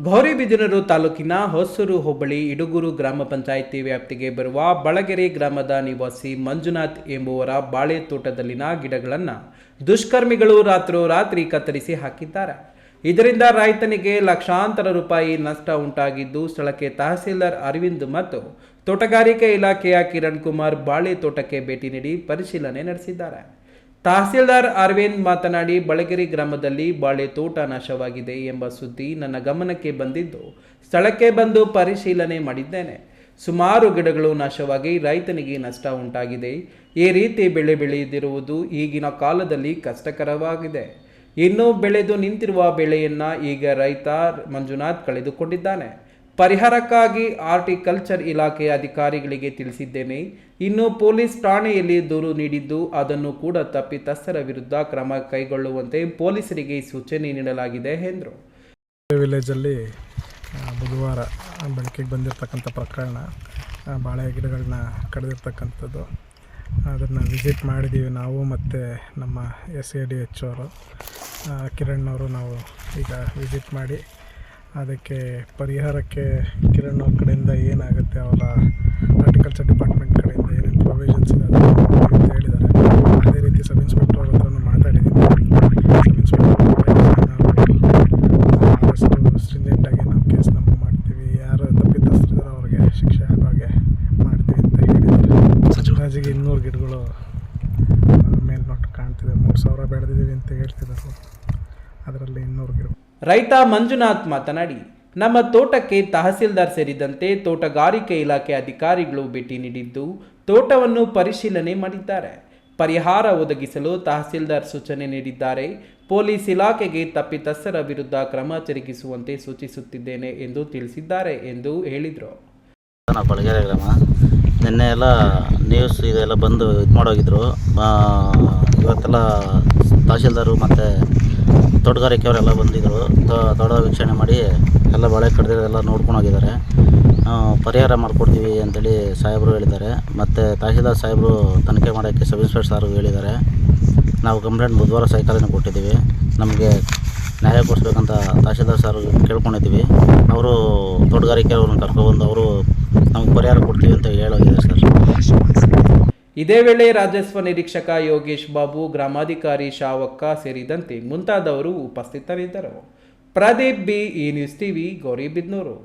ಗೌರಿಬಿದನೂರು ತಾಲೂಕಿನ ಹೊಸೂರು ಹೋಬಳಿ ಇಡುಗೂರು ಗ್ರಾಮ ಪಂಚಾಯಿತಿ ವ್ಯಾಪ್ತಿಗೆ ಬರುವ ಬಳಗೆರೆ ಗ್ರಾಮದ ನಿವಾಸಿ ಮಂಜುನಾಥ್ ಎಂಬುವರ ಬಾಳೆ ತೋಟದಲ್ಲಿನ ಗಿಡಗಳನ್ನು ದುಷ್ಕರ್ಮಿಗಳು ರಾತ್ರೋರಾತ್ರಿ ಕತ್ತರಿಸಿ ಹಾಕಿದ್ದಾರೆ. ಇದರಿಂದ ರೈತನಿಗೆ ಲಕ್ಷಾಂತರ ರೂಪಾಯಿ ನಷ್ಟ ಉಂಟಾಗಿದ್ದು, ಸ್ಥಳಕ್ಕೆ ತಹಸೀಲ್ದಾರ್ ಅರವಿಂದ್ ಮತ್ತು ತೋಟಗಾರಿಕೆ ಇಲಾಖೆಯ ಕಿರಣ್ ಕುಮಾರ್ ಬಾಳೆ ತೋಟಕ್ಕೆ ಭೇಟಿ ನೀಡಿ ಪರಿಶೀಲನೆ ನಡೆಸಿದ್ದಾರೆ. ತಹಸೀಲ್ದಾರ್ ಅರವಿಂದ್ ಮಾತನಾಡಿ, ಬಳಗೆರೆ ಗ್ರಾಮದಲ್ಲಿ ಬಾಳೆ ತೋಟ ನಾಶವಾಗಿದೆ ಎಂಬ ಸುದ್ದಿ ನನ್ನ ಗಮನಕ್ಕೆ ಬಂದಿದ್ದು, ಸ್ಥಳಕ್ಕೆ ಬಂದು ಪರಿಶೀಲನೆ ಮಾಡಿದ್ದೇನೆ. ಸುಮಾರು ಗಿಡಗಳು ನಾಶವಾಗಿ ರೈತನಿಗೆ ನಷ್ಟ ಉಂಟಾಗಿದೆ. ಈ ರೀತಿ ಬೆಳೆ ಬೆಳೆಯದಿರುವುದು ಈಗಿನ ಕಾಲದಲ್ಲಿ ಕಷ್ಟಕರವಾಗಿದೆ. ಇನ್ನು ಬೆಳೆದು ನಿಂತಿರುವ ಬೆಳೆಯನ್ನು ಈಗ ರೈತ ಮಂಜುನಾಥ್ ಕಳೆದುಕೊಂಡಿದ್ದಾನೆ. ಪರಿಹಾರಕ್ಕಾಗಿ ಹಾರ್ಟಿಕಲ್ಚರ್ ಇಲಾಖೆಯ ಅಧಿಕಾರಿಗಳಿಗೆ ತಿಳಿಸಿದ್ದೇನೆ. ಇನ್ನು ಪೊಲೀಸ್ ಠಾಣೆಯಲ್ಲಿ ದೂರು ನೀಡಿದ್ದು, ಅದನ್ನು ಕೂಡ ತಪ್ಪಿತಸ್ಥರ ವಿರುದ್ಧ ಕ್ರಮ ಕೈಗೊಳ್ಳುವಂತೆ ಪೊಲೀಸರಿಗೆ ಸೂಚನೆ ನೀಡಲಾಗಿದೆ ಎಂದರು. ವಿಲೇಜಲ್ಲಿ ಬುಧವಾರ ಬೆಳಕಿಗೆ ಬಂದಿರತಕ್ಕಂಥ ಪ್ರಕರಣ, ಬಾಳೆ ಗಿಡಗಳನ್ನ ಕಡಿದಿರ್ತಕ್ಕಂಥದ್ದು. ಅದನ್ನು ವಿಸಿಟ್ ಮಾಡಿದ್ದೀವಿ ನಾವು ಮತ್ತು ನಮ್ಮ SADH ಅವರು, ಕಿರಣ್ ಅವರು. ನಾವು ಈಗ ವಿಸಿಟ್ ಮಾಡಿ ಅದಕ್ಕೆ ಪರಿಹಾರಕ್ಕೆ ಕಿರಣ್ ಅವ್ರ ಕಡೆಯಿಂದ ಏನಾಗುತ್ತೆ, ಅವರ ಹಾರ್ಟಿಕಲ್ಚರ್ ಡಿಪಾರ್ಟ್ಮೆಂಟ್ ಕಡೆಯಿಂದ ಏನೇನು ಪ್ರೊವಿಷನ್ಸ್ ಇದೆ ಅಂತ ಹೇಳಿದ್ದಾರೆ. ಅದೇ ರೀತಿ ಸಬ್ ಇನ್ಸ್ಪೆಕ್ಟರ್ ಅವ್ರ ಹತ್ರನೂ ಮಾತಾಡಿದ್ದೀನಿ. ಸಬ್ ಇನ್ಸ್ಪೆಕ್ಟರ್ ನಾವು ಆದಷ್ಟು ಸ್ಟ್ರಿಂಜೆಂಟಾಗಿ ನಾವು ಕೇಸ್ ನಮೂದು ಮಾಡ್ತೀವಿ, ಯಾರು ತಪ್ಪಿತಸ್ಥರಿದ್ದಾರೆ ಅವ್ರಿಗೆ ಶಿಕ್ಷೆ ಆಗೋ ಹಾಗೆ ಮಾಡ್ತೀವಿ ಅಂತ ಹೇಳಿದ್ದಾರೆ. ಅಂದಾಜಿಗೆ 200 ಗಿಡಗಳು ಮೇಲ್ನೋಟ ಕಾಣ್ತಿದೆ. 3,000 ಬೆಳೆದಿದ್ದೀವಿ ಅಂತ ಹೇಳ್ತಿದ್ದಾರೆ. ಅದರಲ್ಲಿ 200 ಗಿಡ. ರೈತ ಮಂಜುನಾಥ್ ಮಾತನಾಡಿ, ನಮ್ಮ ತೋಟಕ್ಕೆ ತಹಸೀಲ್ದಾರ್ ಸೇರಿದಂತೆ ತೋಟಗಾರಿಕೆ ಇಲಾಖೆ ಅಧಿಕಾರಿಗಳು ಭೇಟಿ ನೀಡಿದ್ದು, ತೋಟವನ್ನು ಪರಿಶೀಲನೆ ಮಾಡಿದ್ದಾರೆ. ಪರಿಹಾರ ಒದಗಿಸಲು ತಹಸೀಲ್ದಾರ್ ಸೂಚನೆ ನೀಡಿದ್ದಾರೆ. ಪೊಲೀಸ್ ಇಲಾಖೆಗೆ ತಪ್ಪಿತಸ್ಥರ ವಿರುದ್ಧ ಕ್ರಮ ಜರುಗಿಸುವಂತೆ ಸೂಚಿಸುತ್ತಿದ್ದೇನೆ ಎಂದು ತಿಳಿಸಿದ್ದಾರೆ ಎಂದು ಹೇಳಿದರು. ಬಳಗೆರೆ ಗ್ರಾಮ ನಿನ್ನೆ ಎಲ್ಲ ನ್ಯೂಸ್ ಇದೆಲ್ಲ ಬಂದು ಇದು ಮಾಡೋಗಿದ್ರು. ಇವತ್ತೆಲ್ಲ ತಹಸೀಲ್ದಾರು ಮತ್ತು ತೋಟಗಾರಿಕೆಯವರೆಲ್ಲ ಬಂದಿದ್ದರು. ತೋಟ ವೀಕ್ಷಣೆ ಮಾಡಿ ಎಲ್ಲ ಬಾಳೆ ಕಡ್ದಿರೋದೆಲ್ಲ ನೋಡ್ಕೊಂಡು ಹೋಗಿದ್ದಾರೆ. ಪರಿಹಾರ ಮಾಡಿಕೊಡ್ತೀವಿ ಅಂತೇಳಿ ಸಾಹೇಬರು ಹೇಳಿದ್ದಾರೆ. ಮತ್ತು ತಹಸೀಲ್ದಾರ್ ಸಾಹೇಬರು ತನಿಖೆ ಮಾಡೋಕ್ಕೆ ಸಬ್ ಇನ್ಸ್ಪೆಕ್ಟರ್ ಸಾರು ಹೇಳಿದ್ದಾರೆ. ನಾವು ಕಂಪ್ಲೇಂಟ್ ಬುಧವಾರ ಸಾಯಂಕಾಲನೇ ಕೊಟ್ಟಿದ್ದೀವಿ. ನಮಗೆ ನ್ಯಾಯ ಕೊಡಿಸ್ಬೇಕಂತ ತಹಸೀಲ್ದಾರ್ ಸಾರು ಕೇಳ್ಕೊಂಡಿದ್ದೀವಿ. ಅವರು ತೋಟಗಾರಿಕೆಯವ್ರನ್ನ ಕರ್ಕೊಬಂದು ಅವರು ನಮ್ಗೆ ಪರಿಹಾರ ಕೊಡ್ತೀವಿ ಅಂತ ಹೇಳೋಗಿದೆ ಸರ್. ಇದೇ ವೇಳೆ ರಾಜಸ್ವ ನಿರೀಕ್ಷಕ ಯೋಗೇಶ್ ಬಾಬು, ಗ್ರಾಮಾಧಿಕಾರಿ ಶಾವಕ್ಕ ಸೇರಿದಂತೆ ಮುಂತಾದವರು ಉಪಸ್ಥಿತರಿದ್ದರು. Pradeep B, E News TV, Gauribidanur.